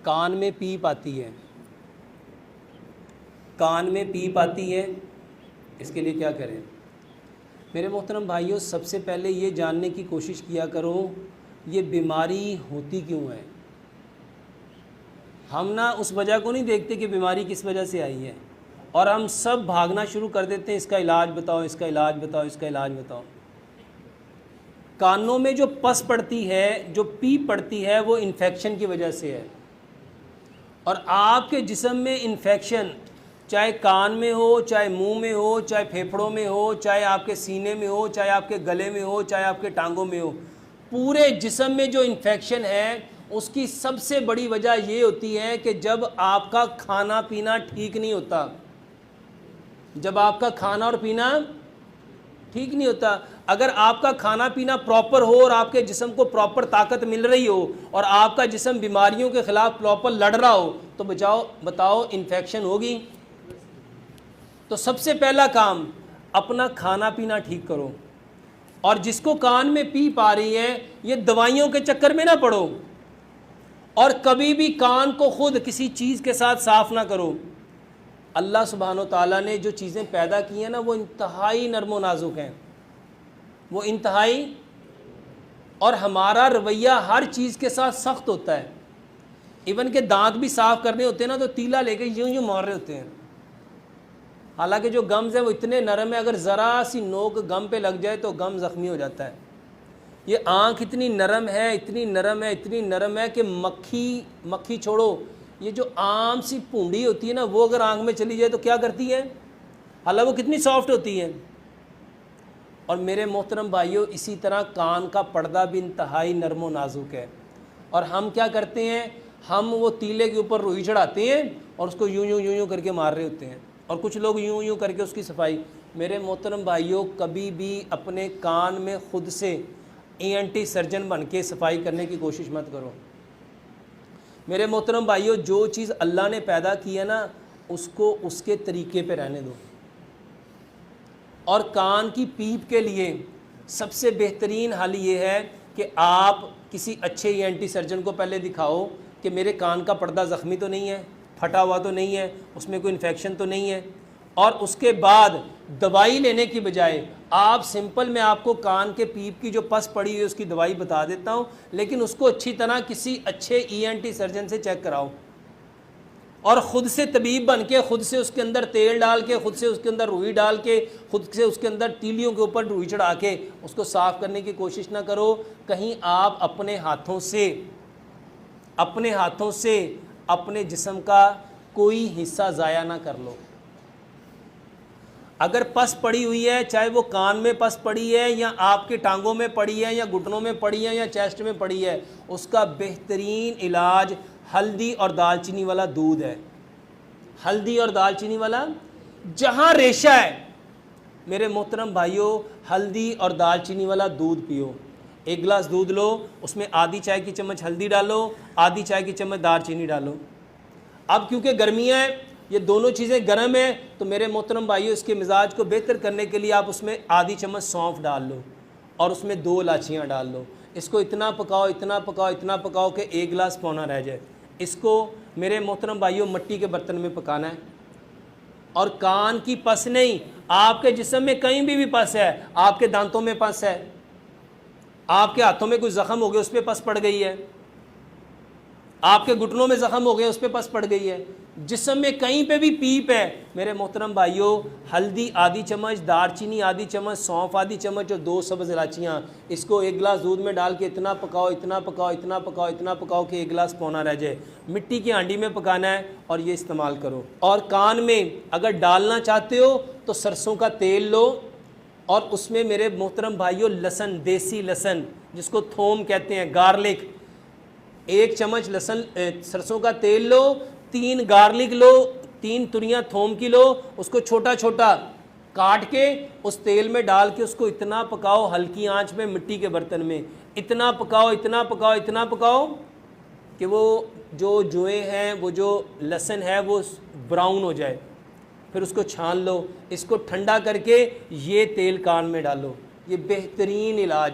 कान में पीप आती है, कान में पीप आती है, इसके लिए क्या करें? मेरे मोहतरम भाइयों, सबसे पहले ये जानने की कोशिश किया करो ये बीमारी होती क्यों है। हम ना उस वजह को नहीं देखते कि बीमारी किस वजह से आई है, और हम सब भागना शुरू कर देते हैं, इसका इलाज बताओ, इसका इलाज बताओ, इसका इलाज बताओ। कानों में जो पस पड़ती है, जो पीप पड़ती है, वो इन्फेक्शन की वजह से है। और आपके जिस्म में इन्फेक्शन चाहे कान में हो, चाहे मुंह में हो, चाहे फेफड़ों में हो, चाहे आपके सीने में हो, चाहे आपके गले में हो, चाहे आपके टांगों में हो, पूरे जिस्म में जो इन्फेक्शन है उसकी सबसे बड़ी वजह ये होती है कि जब आपका खाना पीना ठीक नहीं होता, जब आपका खाना और पीना ठीक नहीं होता। अगर आपका खाना पीना प्रॉपर हो और आपके जिस्म को प्रॉपर ताकत मिल रही हो और आपका जिस्म बीमारियों के ख़िलाफ़ प्रॉपर लड़ रहा हो, तो बताओ इन्फेक्शन होगी। तो सबसे पहला काम, अपना खाना पीना ठीक करो। और जिसको कान में पीप आ रही है, ये दवाइयों के चक्कर में ना पड़ो, और कभी भी कान को खुद किसी चीज़ के साथ साफ़ ना करो। अल्लाह सुब्हानो ताला ने जो चीज़ें पैदा की हैं ना, वो इंतहाई नर्म व नाजुक हैं, वो इंतहाई। और हमारा रवैया हर चीज़ के साथ सख्त होता है। इवन के दांत भी साफ़ करने होते हैं ना, तो तीला लेके यूं यूं मार रहे होते हैं। हालांकि जो गम्स है वो इतने नरम है, अगर ज़रा सी नोक गम पे लग जाए तो गम ज़ख्मी हो जाता है। ये आँख इतनी नरम है, इतनी नरम है, इतनी नरम है कि मक्खी छोड़ो, ये जो आम सी पूंडी होती है ना, वो अगर आँख में चली जाए तो क्या करती है, हालांकि वो कितनी सॉफ्ट होती है। और मेरे मोहतरम भाइयों, इसी तरह कान का पर्दा भी इंतहाई नरम व नाजुक है। और हम क्या करते हैं, हम वो तीले के ऊपर रुई चढ़ाते हैं और उसको यूं यूं यूं यूं करके मार रहे होते हैं, और कुछ लोग यूं यूं करके उसकी सफाई। मेरे मोहतरम भाइयों, कभी भी अपने कान में ख़ुद से ENT सर्जन बन के सफाई करने की कोशिश मत करो। मेरे मोहतरम भाइयों, जो चीज़ अल्लाह ने पैदा की है ना, उसको उसके तरीके पे रहने दो। और कान की पीप के लिए सबसे बेहतरीन हल ये है कि आप किसी अच्छे ENT सर्जन को पहले दिखाओ कि मेरे कान का पर्दा ज़ख्मी तो नहीं है, फटा हुआ तो नहीं है, उसमें कोई इन्फेक्शन तो नहीं है। और उसके बाद दवाई लेने की बजाय आप सिंपल, मैं आपको कान के पीप की जो पस पड़ी है उसकी दवाई बता देता हूँ, लेकिन उसको अच्छी तरह किसी अच्छे ENT सर्जन से चेक कराओ। और ख़ुद से तबीब बन के, ख़ुद से उसके अंदर तेल डाल के, ख़ुद से उसके अंदर रुई डाल के, ख़ुद से उसके अंदर तीलियों के ऊपर रुई चढ़ा के उसको साफ़ करने की कोशिश ना करो। कहीं आप अपने हाथों से अपने जिस्म का कोई हिस्सा ज़ाया ना कर लो। अगर पस पड़ी हुई है, चाहे वो कान में पस पड़ी है या आपके टांगों में पड़ी है या घुटनों में पड़ी है या चेस्ट में पड़ी है, उसका बेहतरीन इलाज हल्दी और दालचीनी वाला दूध है। हल्दी और दालचीनी वाला, जहाँ रेशा है, मेरे मोहतरम भाइयों, हल्दी और दालचीनी वाला दूध पियो। एक गिलास दूध लो, उसमें आधी चाय की चम्मच हल्दी डालो, आधी चाय की चम्मच दालचीनी डालो। अब क्योंकि गर्मियाँ हैं, ये दोनों चीज़ें गर्म हैं, तो मेरे मोहतरम भाइयों, इसके मिजाज को बेहतर करने के लिए आप उसमें आधी चम्मच सौंफ डाल लो और उसमें 2 इलायचियाँ डाल लो। इसको इतना पकाओ, इतना पकाओ, इतना पकाओ कि 1 गिलास पौना रह जाए। इसको मेरे मोहतरम भाइयों मिट्टी के बर्तन में पकाना है। और कान की पस नहीं, आपके जिस्म में कहीं भी पस है, आपके दांतों में पस है, आपके हाथों में कोई ज़ख़म हो गया उस पर पस पड़ गई है, आपके घुटनों में ज़ख़म हो गया उस पर पस पड़ गई है, जिस्म में कहीं पे भी पीप है, मेरे मोहतरम भाइयों, हल्दी आधी चम्मच, दालचीनी आधी चम्मच, सौंफ आधी चम्मच और 2 सब्ज़ इलायचियाँ, इसको 1 गिलास दूध में डाल के इतना पकाओ, इतना पकाओ, इतना पकाओ, इतना पकाओ कि 1 गिलास पौना रह जाए। मिट्टी की हांडी में पकाना है और ये इस्तेमाल करो। और कान में अगर डालना चाहते हो तो सरसों का तेल लो और उसमें मेरे मोहतरम भाइयों लहसुन, देसी लहसुन जिसको थोम कहते हैं, गार्लिक, 1 चम्मच लहसुन सरसों का तेल लो, 3 गार्लिक लो, 3 तुरियां थोम की लो, उसको छोटा छोटा काट के उस तेल में डाल के उसको इतना पकाओ हल्की आंच में मिट्टी के बर्तन में, इतना पकाओ, इतना पकाओ, इतना पकाओ कि वो जो जुए हैं, वो जो लहसुन है वो ब्राउन हो जाए। फिर उसको छान लो, इसको ठंडा करके ये तेल कान में डालो। ये बेहतरीन इलाज